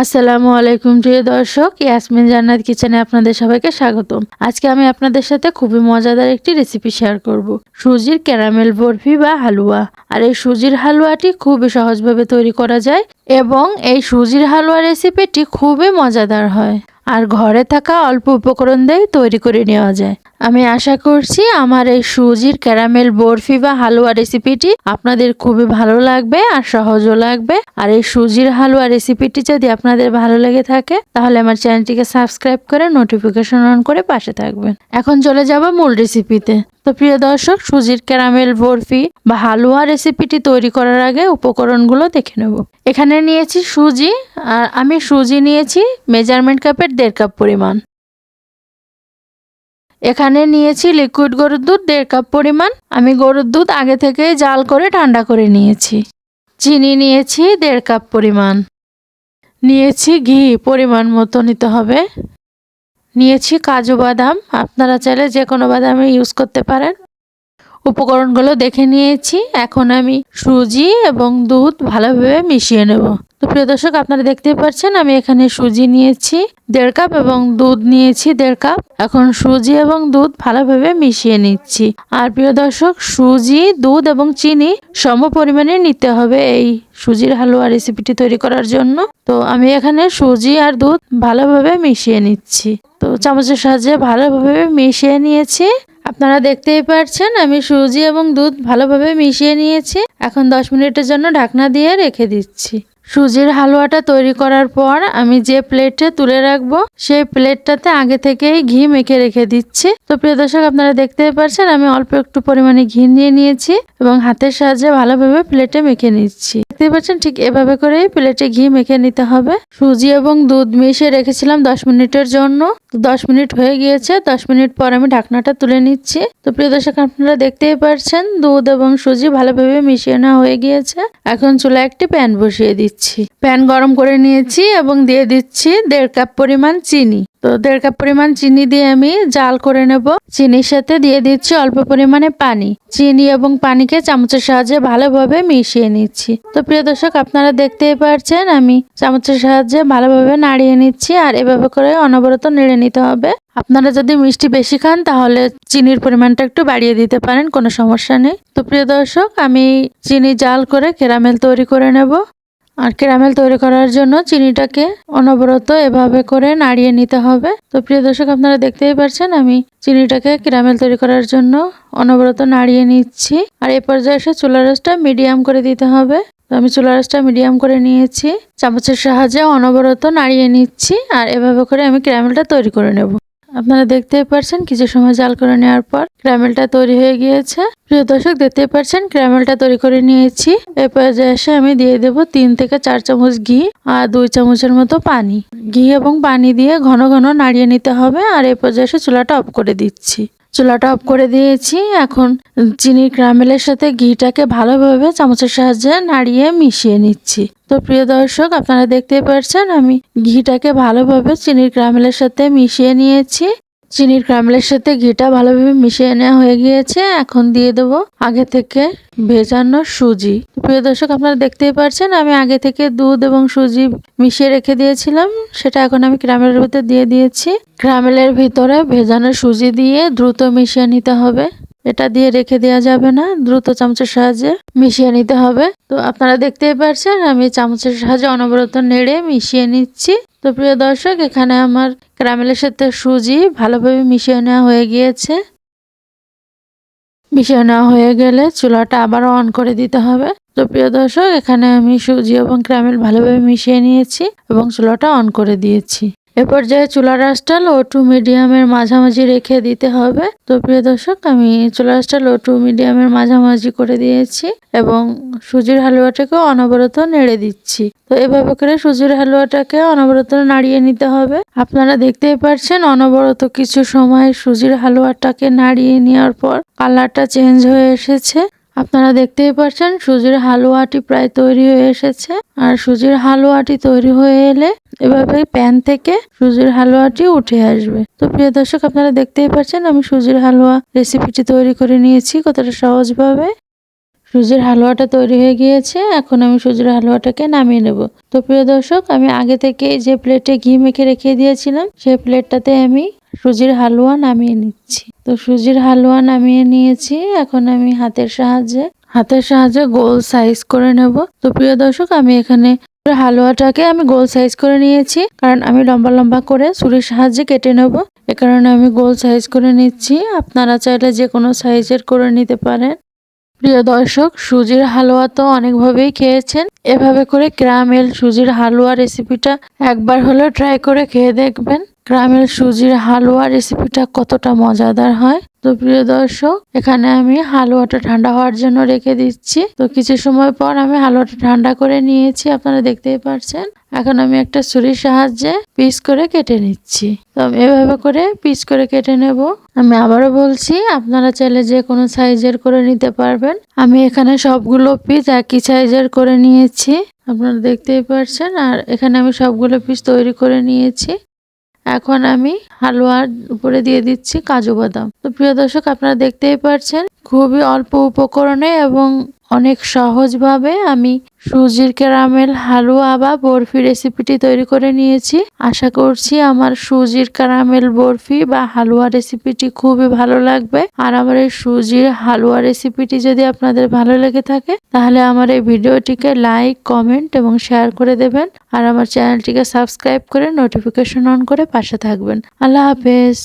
আসসালামু আলাইকুম প্রিয় দর্শক, ইয়াসমিন জান্নাত কিচেনে আপনাদের সবাইকে স্বাগতম। আজকে আমি আপনাদের সাথে খুবই মজাদার একটি রেসিপি শেয়ার করব, সুজির ক্যারামেল বরফি বা হালুয়া। আর এই সুজির হালুয়াটি খুবই সহজভাবে তৈরি করা যায় এবং এই সুজির হালুয়া রেসিপিটি খুবই মজাদার হয় আর ঘরে থাকা অল্প উপকরণ দিয়ে তৈরি করে নেওয়া যায়। আমি আশা করছি আমার এই সুজির ক্যারামেল বরফি বা হালুয়া রেসিপিটি আপনাদের খুবই ভালো লাগবে আর সহজও লাগবে। আর এই সুজির হালুয়া রেসিপিটি যদি আপনাদের ভালো লেগে থাকে তাহলে আমার চ্যানেলটিকে সাবস্ক্রাইব করে নোটিফিকেশন অন করে পাশে থাকবেন। এখন চলে যাব মূল রেসিপিতে। তো প্রিয় দর্শক, সুজির ক্যারামেল বরফি বা হালুয়া রেসিপিটি তৈরি করার আগে উপকরণগুলো দেখে নেব। এখানে নিয়েছি সুজি, আর আমি সুজি নিয়েছি মেজারমেন্ট কাপের 1.5 কাপ পরিমাণ। এখানে নিয়েছি লিকুইড গরুর দুধ 1.5 কাপ পরিমাণ। আমি গরুর দুধ আগে থেকে জাল করে ঠান্ডা করে নিয়েছি। চিনি নিয়েছি 1.5 কাপ পরিমাণ। নিয়েছি ঘি, পরিমাণ মতো নিতে হবে। নিয়েছি কাজু বাদাম, আপনারা চাইলে যে কোনো বাদামই ইউজ করতে পারেন। উপকরণগুলো দেখে নিয়েছি। এখন আমি সুজি এবং দুধ ভালোভাবে মিশিয়ে নেব। তো প্রিয় দর্শক, আপনারা দেখতেই পাচ্ছেন আমি এখানে সুজি নিয়েছি 1.5 কাপ এবং দুধ নিয়েছি 1.5 কাপ। এখন সুজি এবং দুধ ভালোভাবে মিশিয়ে নিচ্ছি। আর প্রিয় দর্শক, সুজি, দুধ এবং চিনি সম পরিমাণে নিতে হবে এই সুজির হালুয়া রেসিপিটি তৈরি করার জন্য। তো আমি এখানে সুজি আর দুধ ভালোভাবে মিশিয়ে নিচ্ছি। তো চামচের সাহায্যে ভালোভাবে মিশিয়ে নিয়েছি। আপনারা দেখতেই পাচ্ছেন আমি সুজি এবং দুধ ভালোভাবে মিশিয়ে নিয়েছি। এখন 10 মিনিটের জন্য ঢাকনা দিয়ে রেখে দিচ্ছি। সুজির হালুয়াটা তৈরি করার পর আমি যে প্লেটে তুলে রাখবো সেই প্লেটটাতে আগে থেকেই ঘি মেখে রেখে দিচ্ছি। তো প্রিয় দর্শক, আপনারা দেখতেই পাচ্ছেন আমি অল্প একটু পরিমাণে ঘি নিয়ে নিয়েছি এবং হাতের সাহায্যে ভালোভাবে প্লেটে মেখে নিচ্ছি। দেখতেই পাচ্ছেন ঠিক এভাবে করেই প্লেটে ঘি মেখে নিতে হবে। সুজি এবং দুধ মিশিয়ে রেখেছিলাম 10 মিনিটের জন্য। 10 মিনিট হয়ে গিয়েছে। 10 মিনিট পর আমি ঢাকনাটা তুলে নিচ্ছি। তো প্রিয় দর্শক, আপনারা দেখতেই পাচ্ছেন দুধ এবং সুজি ভালোভাবে মিশিয়ে নেওয়া হয়ে গিয়েছে। এখন চুলায় একটি প্যান বসিয়ে দিচ্ছি। প্যান গরম করে নিয়েছি এবং দিয়ে দিচ্ছি 1.5 কাপ পরিমাণ চিনি। তো 1.5 কাপ পরিমাণ চিনি দিয়ে আমি জাল করে নেব। চিনির সাথে দিয়ে দিচ্ছি অল্প পরিমাণে পানি। চিনি এবং পানিকে চামচের সাহায্যে ভালোভাবে মিশিয়ে নিচ্ছি। তো প্রিয় দর্শক, আপনারা দেখতেই পাচ্ছেন আমি চামচের সাহায্যে ভালোভাবে নাড়িয়ে নিচ্ছি। আর এভাবে করে অনবরত নেড়ে নিতে হবে। আপনারা যদি মিষ্টি বেশি খান তাহলে চিনির পরিমাণটা একটু বাড়িয়ে দিতে পারেন, কোনো সমস্যা নেই। তো প্রিয় দর্শক, আমি চিনি জাল করে ক্যারামেল তৈরি করে নেব। আর ক্যারামেল তৈরি করার জন্য চিনিটাকে অনবরত এভাবে করে নাড়িয়ে নিতে হবে। তো প্রিয় দর্শক, আপনারা দেখতেই পাচ্ছেন আমি চিনিটাকে ক্যারামেল তৈরি করার জন্য অনবরত নাড়িয়ে নিচ্ছি। আর এই পর্যায়ে এসে চুলার আঁচটা মিডিয়াম করে দিতে হবে। তো আমি চুলার আঁচটা মিডিয়াম করে নিয়েছি। চামচের সাহায্যে অনবরত নাড়িয়ে নিচ্ছি। আর এভাবে করে আমি ক্যারামেলটা তৈরি করে নেব। আপনারা দেখতেই পাচ্ছেন কিছু সময় জাল করে নেওয়ার পর ক্যারামেলটা তৈরি হয়ে গিয়েছে। প্রিয় দর্শক, দেখতেই পাচ্ছেন ক্যারামেলটা তৈরি করে নিয়েছি। এই পর্যায়ে এসে আমি দিয়ে দেব 3 থেকে 4 চামচ ঘি আর 2 চামচের মতো পানি। ঘি এবং পানি দিয়ে ঘন ঘন নাড়িয়ে নিতে হবে। আর এই পর্যায়ে এসে চুলাটা অফ করে দিচ্ছি। চুলাটা অফ করে দিয়েছি। এখন চিনির ক্যারামেলের সাথে ঘিটাকে ভালোভাবে চামচের সাহায্যে নাড়িয়ে মিশিয়ে নিচ্ছি। তো প্রিয় দর্শক, আপনারা দেখতেই পাচ্ছেন আমি ঘিটাকে ভালোভাবে চিনির ক্যারামেলের সাথে মিশিয়ে নিয়েছি। চিনির ক্যারামেলের সাথে ঘিটা ভালোভাবে মিশিয়ে নেওয়া হয়ে গিয়েছে। এখন দিয়ে দেবো আগে থেকে ভেজানো সুজি। প্রিয় দর্শক, আপনারা দেখতেই পাচ্ছেন আমি আগে থেকে দুধ এবং সুজি মিশিয়ে রেখে দিয়েছিলাম, সেটা এখন আমি ক্যারামেলের ভিতরে দিয়ে দিয়েছি। ক্যারামেলের ভিতরে ভেজানো সুজি দিয়ে দ্রুত মিশিয়ে নিতে হবে। এটা দিয়ে রেখে দেওয়া যাবে না, দ্রুত চামচের সাহায্যে মিশিয়ে নিতে হবে। তো আপনারা দেখতেই পাচ্ছেন আমি চামচের সাহায্যে অনবরত নেড়ে মিশিয়ে নিচ্ছি। তো প্রিয় দর্শক, এখানে আমার ক্যারামেলের সাথে সুজি ভালোভাবে মিশিয়ে নেওয়া হয়ে গিয়েছে। মিশিয়ে নেওয়া হয়ে গেলে চুলাটা আবারও অন করে দিতে হবে। তো প্রিয় দর্শক, এখানে আমি সুজি এবং ক্যারামেল ভালোভাবে মিশিয়ে নিয়েছি এবং চুলাটা অন করে দিয়েছি। এ পর্যায়ে চুলার আঁচটা লো টু মিডিয়ামের মাঝামাঝি রেখে দিতে হবে। তো প্রিয় দর্শক, আমি চুলার আঁচটা লো টু মিডিয়ামের মাঝামাঝি করে দিয়েছি এবং সুজির হালুয়াটাকে অনবরত নেড়ে দিচ্ছি। তো এভাবে করে সুজির হালুয়াটাকে অনবরত নাড়িয়ে নিতে হবে। আপনারা দেখতেই পাচ্ছেন অনবরত কিছু সময় সুজির হালুয়াটাকে নাড়িয়ে নেওয়ার পর কালারটা চেঞ্জ হয়ে এসেছে। আপনারা দেখতেই পাচ্ছেন সুজির হালুয়াটি প্রায় তৈরি হয়ে এসেছে। আর সুজির হালুয়াটি তৈরি হয়ে এলে এভাবে প্যান থেকে সুজির হালুয়াটি উঠে আসবে। তো প্রিয় দর্শক, আপনারা দেখতেই পাচ্ছেন আমি সুজির হালুয়া রেসিপিটি তৈরি করে নিয়েছি কতটা সহজভাবে। সুজির হালুয়াটা তৈরি হয়ে গিয়েছে। এখন আমি সুজির হালুয়াটাকে নামিয়ে নেব। তো প্রিয় দর্শক, আমি আগে থেকে যে প্লেটে ঘি মেখে রেখে দিয়েছিলাম সেই প্লেটটাতে আমি সুজির হালুয়া নামিয়ে নিচ্ছি। তো সুজির হালুয়া নামিয়ে নিয়েছি। এখন আমি হাতের সাহায্যে গোল সাইজ করে নেব। তো প্রিয় দর্শক, আমি এখানে হালুয়াটাকে আমি গোল সাইজ করে নিয়েছি, কারণ আমি লম্বা লম্বা করে ছুরির সাহায্যে কেটে নেব। এ কারণে আমি গোল সাইজ করে নিচ্ছি। আপনারা চাইলে যে কোনো সাইজের করে নিতে পারেন। প্রিয় দর্শক, সুজির হালুয়া তো অনেকভাবেই খেয়েছেন। এভাবে করে ক্যারামেল সুজির হালুয়া রেসিপিটা একবার হলেও ট্রাই করে খেয়ে দেখবেন। ক্যারামেল সুজির হালুয়া রেসিপিটা কতটা মজাদার হয়। তো প্রিয় দর্শক, এখানে আমি হালুয়াটা ঠান্ডা হওয়ার জন্য রেখে দিচ্ছি। তো কিছু সময় পর আমি হালুয়াটা ঠান্ডা করে নিয়েছি, আপনারা দেখতেই পাচ্ছেন। এখন আমি একটা ছুরির সাহায্যে পিস করে কেটে নিচ্ছি। তো আমি এভাবে করে পিস করে কেটে নেব। আমি আবারও বলছি, আপনারা চাইলে যে কোনো সাইজের করে নিতে পারবেন। আমি এখানে সবগুলো পিস একই সাইজের করে নিয়েছি, আপনারা দেখতেই পাচ্ছেন। আর এখানে আমি সবগুলো পিস তৈরি করে নিয়েছি। এখন আমি হালুয়ার উপরে দিয়ে দিচ্ছি কাজু বাদাম। তো প্রিয় দর্শক, আপনারা দেখতেই পাচ্ছেন খুবই অল্প উপকরণে এবং অনেক সহজভাবে আমি সুজির ক্যারামেল হালুয়া বা বরফি রেসিপিটি তৈরি করে নিয়েছি। আশা করছি আমার সুজির ক্যারামেল বরফি বা হালুয়া রেসিপিটি খুবই ভালো লাগবে। আর আমার এই সুজির হালুয়া রেসিপিটি যদি আপনাদের ভালো লেগে থাকে, তাহলে আমার এই ভিডিওটিকে লাইক, কমেন্ট এবং শেয়ার করে দেবেন। আর আমার চ্যানেলটিকে সাবস্ক্রাইব করে নোটিফিকেশন অন করে পাশে থাকবেন। আল্লাহ হাফেজ।